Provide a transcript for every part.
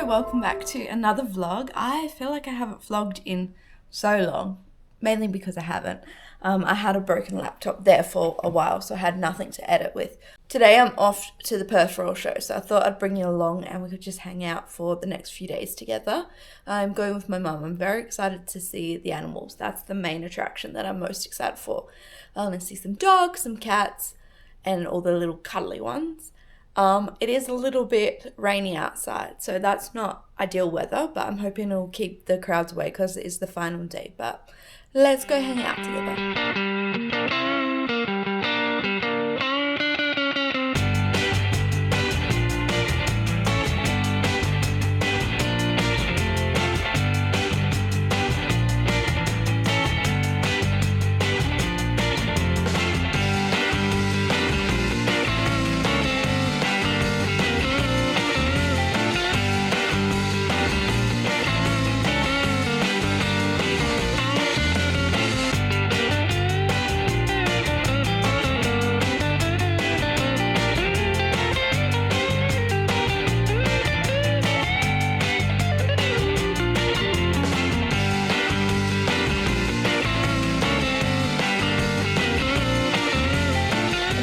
Hello, welcome back to another vlog. I feel like I haven't vlogged in so long, mainly because I haven't. I had a broken laptop there for a while, so I had nothing to edit with. Today I'm off to the Perth show, so I thought I'd bring you along and we could just hang out for the next few days together. I'm going with my mum. I'm very excited to see the animals. That's the main attraction that I'm most excited for. I'm going to see some dogs, some cats, and all the little cuddly ones. It is a little bit rainy outside, so that's not ideal weather, but I'm hoping it'll keep the crowds away because it is the final day. But let's go hang out together.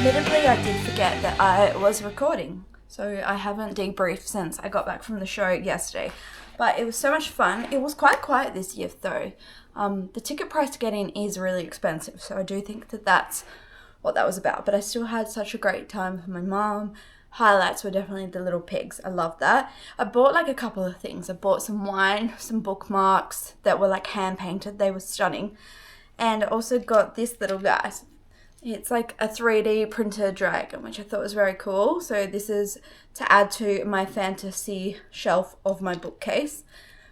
Admittedly, I did forget that I was recording, so I haven't debriefed since I got back from the show yesterday. But it was so much fun. It was quite quiet this year though. The ticket price to get in is really expensive, so I do think that that's what that was about. But I still had such a great time with my mum. Highlights were definitely the little pigs. I love that. I bought like a couple of things. I bought some wine, some bookmarks that were like hand painted. They were stunning. And I also got this little guy. It's like a 3D printed dragon, which I thought was very cool. So this is to add to my fantasy shelf of my bookcase.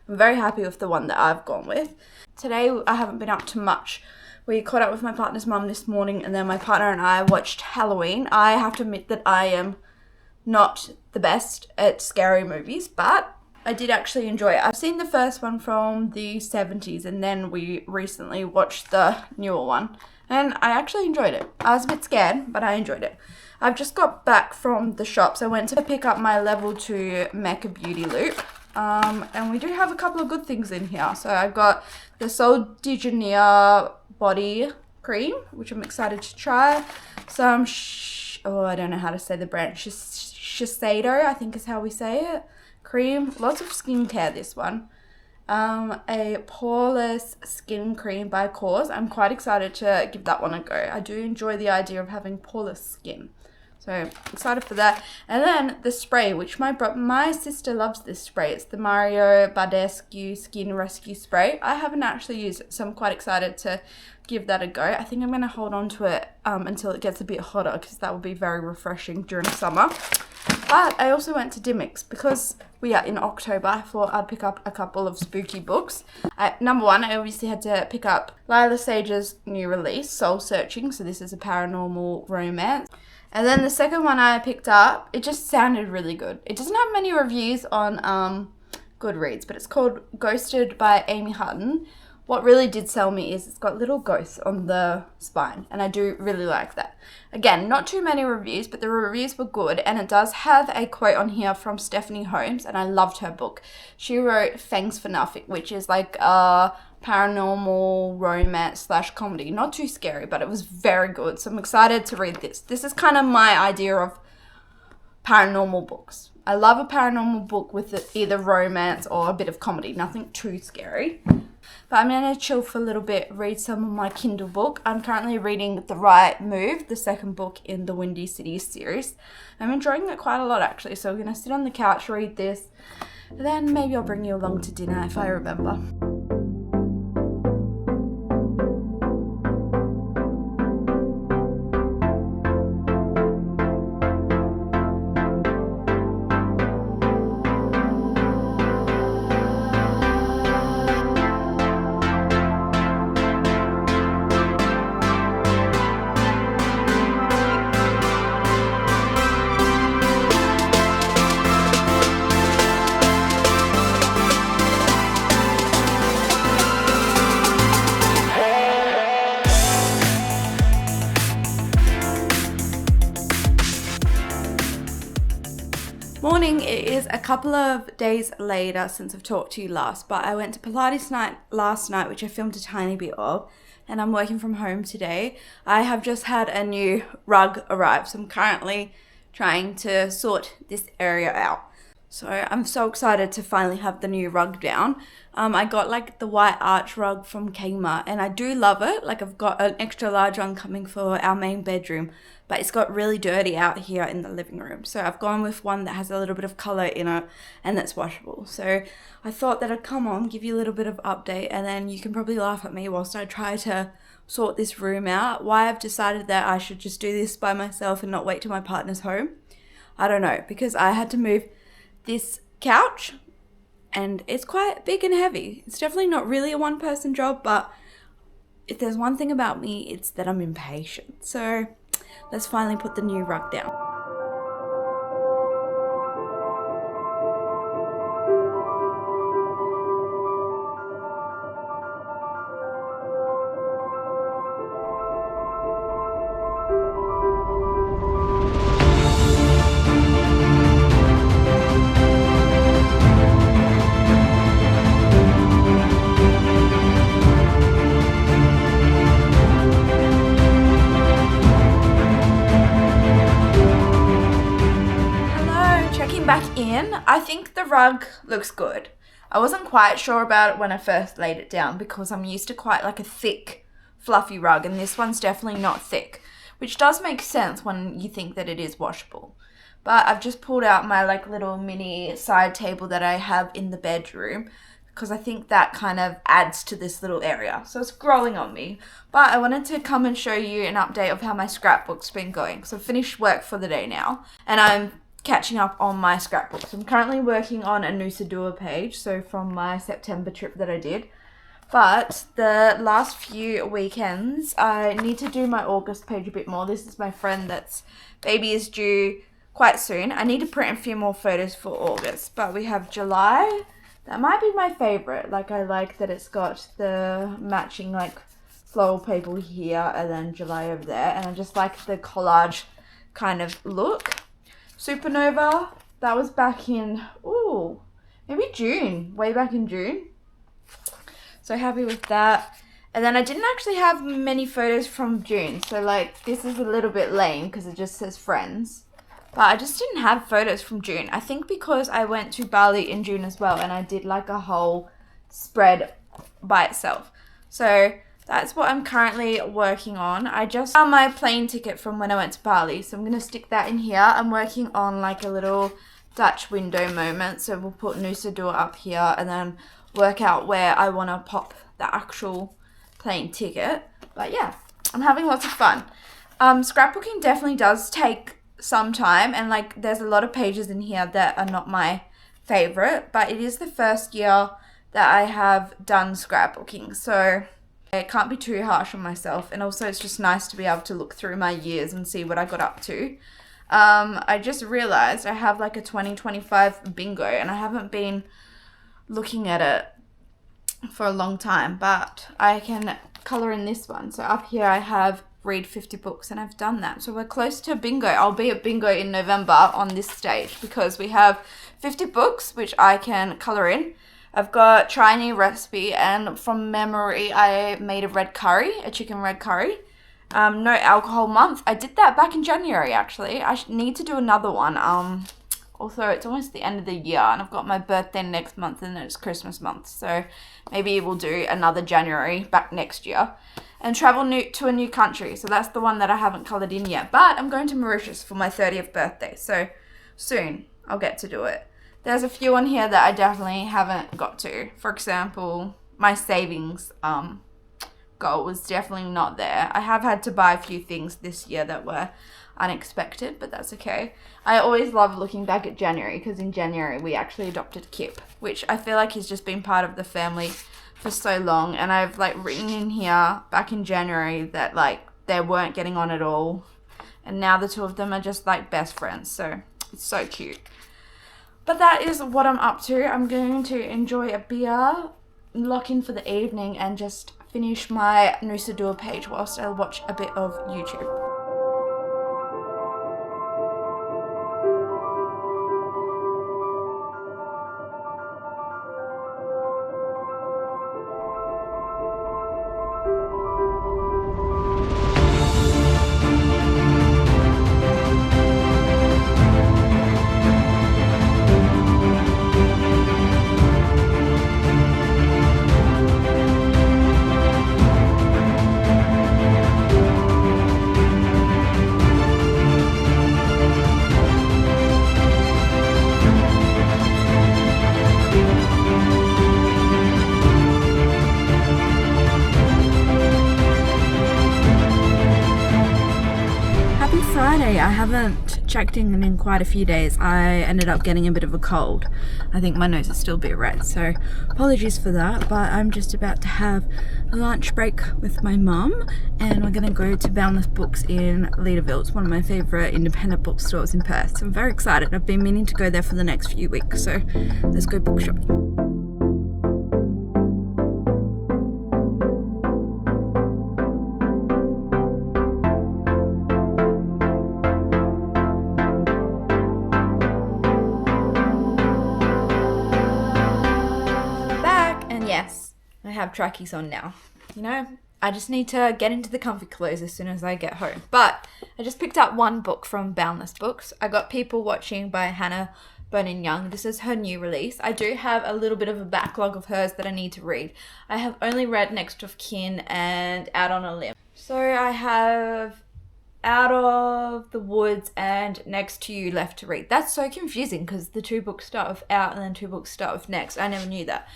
I'm very happy with the one that I've gone with. Today I haven't been up to much. We caught up with my partner's mum this morning, and then my partner and I watched Halloween. I have to admit that I am not the best at scary movies, but I did actually enjoy it. I've seen the first one from the 70s, and then we recently watched the newer one. And I actually enjoyed it. I was a bit scared, but I enjoyed it. I've just got back from the shops. I went to pick up my level 2 Mecca Beauty Loop. And we do have a couple of good things in here. So I've got the Sol de Janeiro body cream, which I'm excited to try. Some, I don't know how to say the brand. Shiseido, I think is how we say it. Cream. Lots of skincare, this one. A poreless skin cream by Kors. I'm quite excited to give that one a go. I do enjoy the idea of having poreless skin, so excited for that. And then the spray, which my sister loves this spray. It's the Mario Badescu Skin Rescue Spray. I haven't actually used it, so I'm quite excited to give that a go. I think I'm going to hold on to it until it gets a bit hotter, because that will be very refreshing during summer. But I also went to Dimmicks because we are in October. I thought I'd pick up a couple of spooky books. Number one, I obviously had to pick up Lila Sage's new release, Soul Searching. So this is a paranormal romance. And then the second one I picked up, it just sounded really good. It doesn't have many reviews on Goodreads, but it's called Ghosted by Amy Hutton. What really did sell me is it's got little ghosts on the spine, and I do really like that. Again, not too many reviews, but the reviews were good, and it does have a quote on here from Stephanie Holmes, and I loved her book. She wrote Thanks for Nothing, which is like a paranormal romance / comedy. Not too scary, but it was very good, so I'm excited to read this. This is kind of my idea of paranormal books. I love a paranormal book with either romance or a bit of comedy, nothing too scary. But I'm going to chill for a little bit, read some of my Kindle book. I'm currently reading The Right Move, the second book in the Windy City series. I'm enjoying it quite a lot, actually. So I'm going to sit on the couch, read this, and then maybe I'll bring you along to dinner if I remember. is a couple of days later since I've talked to you last, but I went to Pilates night last night, which I filmed a tiny bit of, and I'm working from home today. I have just had a new rug arrive, so I'm currently trying to sort this area out. So I'm so excited to finally have the new rug down. I got like the white arch rug from Kmart and I do love it. Like I've got an extra large one coming for our main bedroom, but it's got really dirty out here in the living room. So I've gone with one that has a little bit of color in it and that's washable. So I thought that I'd come on, give you a little bit of update, and then you can probably laugh at me whilst I try to sort this room out. Why I've decided that I should just do this by myself and not wait till my partner's home, I don't know, because I had to move this couch and it's quite big and heavy. It's definitely not really a one-person job, but if there's one thing about me, it's that I'm impatient. So let's finally put the new rug down. Back in, I think the rug looks good. I wasn't quite sure about it when I first laid it down because I'm used to quite like a thick, fluffy rug, and this one's definitely not thick, which does make sense when you think that it is washable. But I've just pulled out my like little mini side table that I have in the bedroom because I think that kind of adds to this little area. So it's growing on me. But I wanted to come and show you an update of how my scrapbook's been going. So I've finished work for the day now and I'm catching up on my scrapbooks. I'm currently working on a Nusa Dua page, so from my September trip that I did. But the last few weekends, I need to do my August page a bit more. This is my friend that's baby is due quite soon. I need to print a few more photos for August, but we have July. That might be my favorite. Like I like that it's got the matching like floral paper here and then July over there, and I just like the collage kind of look. Supernova, that was back in, maybe June, way back in June. So happy with that. And then I didn't actually have many photos from June. So like this is a little bit lame because it just says friends. But I just didn't have photos from June. I think because I went to Bali in June as well and I did like a whole spread by itself. So that's what I'm currently working on. I just found my plane ticket from when I went to Bali, so I'm going to stick that in here. I'm working on like a little Dutch window moment, so we'll put Nusa Dua up here and then work out where I want to pop the actual plane ticket. But yeah, I'm having lots of fun. Scrapbooking definitely does take some time, and like there's a lot of pages in here that are not my favorite, but it is the first year that I have done scrapbooking, so I can't be too harsh on myself. And also it's just nice to be able to look through my years and see what I got up to. I just realized I have like a 2025 bingo and I haven't been looking at it for a long time, but I can color in this one. So up here I have read 50 books and I've done that. So we're close to bingo. I'll be at bingo in November on this stage because we have 50 books which I can color in. I've got try a new recipe, and from memory I made a chicken red curry. No alcohol month. I did that back in January actually. I need to do another one. Also it's almost the end of the year and I've got my birthday next month and then it's Christmas month. So maybe we'll do another January back next year. And travel to a new country. So that's the one that I haven't coloured in yet. But I'm going to Mauritius for my 30th birthday. So soon I'll get to do it. There's a few on here that I definitely haven't got to. For example, my savings goal was definitely not there. I have had to buy a few things this year that were unexpected, but that's okay. I always love looking back at January because in January we actually adopted Kip, which I feel like he's just been part of the family for so long. And I've like written in here back in January that like they weren't getting on at all. And now the two of them are just like best friends. So it's so cute. But that is what I'm up to. I'm going to enjoy a beer, lock in for the evening, and just finish my Nusa Dua page whilst I watch a bit of YouTube. Hey, I haven't checked in quite a few days. I ended up getting a bit of a cold. I think my nose is still a bit red, so apologies for that, but I'm just about to have a lunch break with my mum and we're going to go to Boundless Books in Leederville. It's one of my favourite independent bookstores in Perth, so I'm very excited. I've been meaning to go there for the next few weeks, so let's go book shopping. Yes, I have trackies on now. You know, I just need to get into the comfy clothes as soon as I get home. But I just picked up one book from Boundless Books. I got People Watching by Hannah Bonin Young. This is her new release. I do have a little bit of a backlog of hers that I need to read. I have only read Next of Kin and Out on a Limb. So I have Out of the Woods and Next to You left to read. That's so confusing because the two books start with Out and then two books start with Next. I never knew that.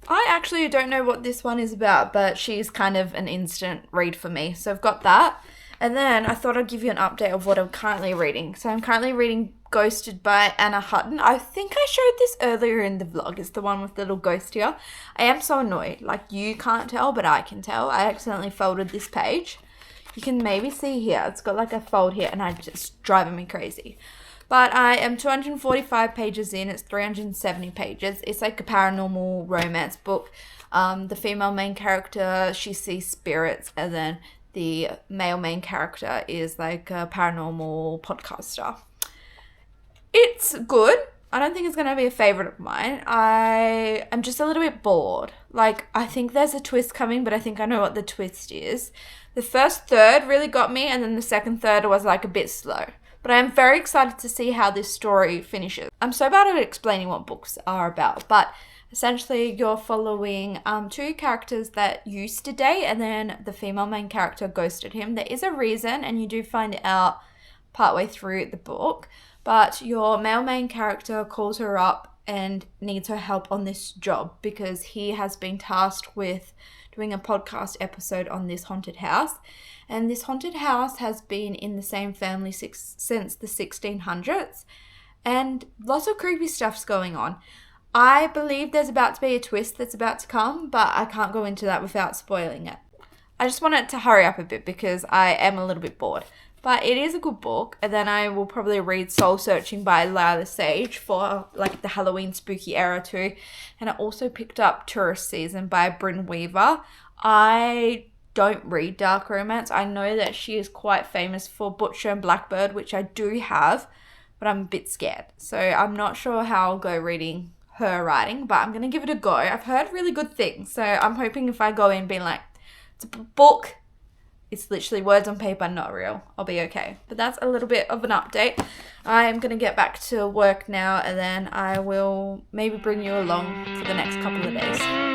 I actually don't know what this one is about, but she's kind of an instant read for me. So I've got that. And then I thought I'd give you an update of what I'm currently reading. So I'm currently reading Ghosted by Anna Hutton. I think I showed this earlier in the vlog. It's the one with the little ghost here. I am so annoyed. Like, you can't tell, but I can tell. I accidentally folded this page. You can maybe see here. It's got like a fold here and it's just driving me crazy. But I am 245 pages in. It's 370 pages. It's like a paranormal romance book. The female main character, she sees spirits, and then the male main character is like a paranormal podcaster. It's good. I don't think it's going to be a favorite of mine. I am just a little bit bored. Like, I think there's a twist coming, but I think I know what the twist is. The first third really got me, and then the second third was like a bit slow. But I am very excited to see how this story finishes. I'm so bad at explaining what books are about, but essentially you're following two characters that used to date, and then the female main character ghosted him. There is a reason, and you do find out partway through the book, but your male main character calls her up and needs her help on this job because he has been tasked with doing a podcast episode on this haunted house. And this haunted house has been in the same family since the 1600s. And lots of creepy stuff's going on. I believe there's about to be a twist that's about to come, but I can't go into that without spoiling it. I just want it to hurry up a bit because I am a little bit bored. But it is a good book. And then I will probably read Soul Searching by Lila Sage for like the Halloween spooky era too. And I also picked up Tourist Season by Bryn Weaver. I don't read dark romance. I know that she is quite famous for Butcher and Blackbird, which I do have, but I'm a bit scared. So I'm not sure how I'll go reading her writing, but I'm going to give it a go. I've heard really good things. So I'm hoping if I go in being like, it's a book, it's literally words on paper, not real, I'll be okay. But that's a little bit of an update. I am going to get back to work now, and then I will maybe bring you along for the next couple of days.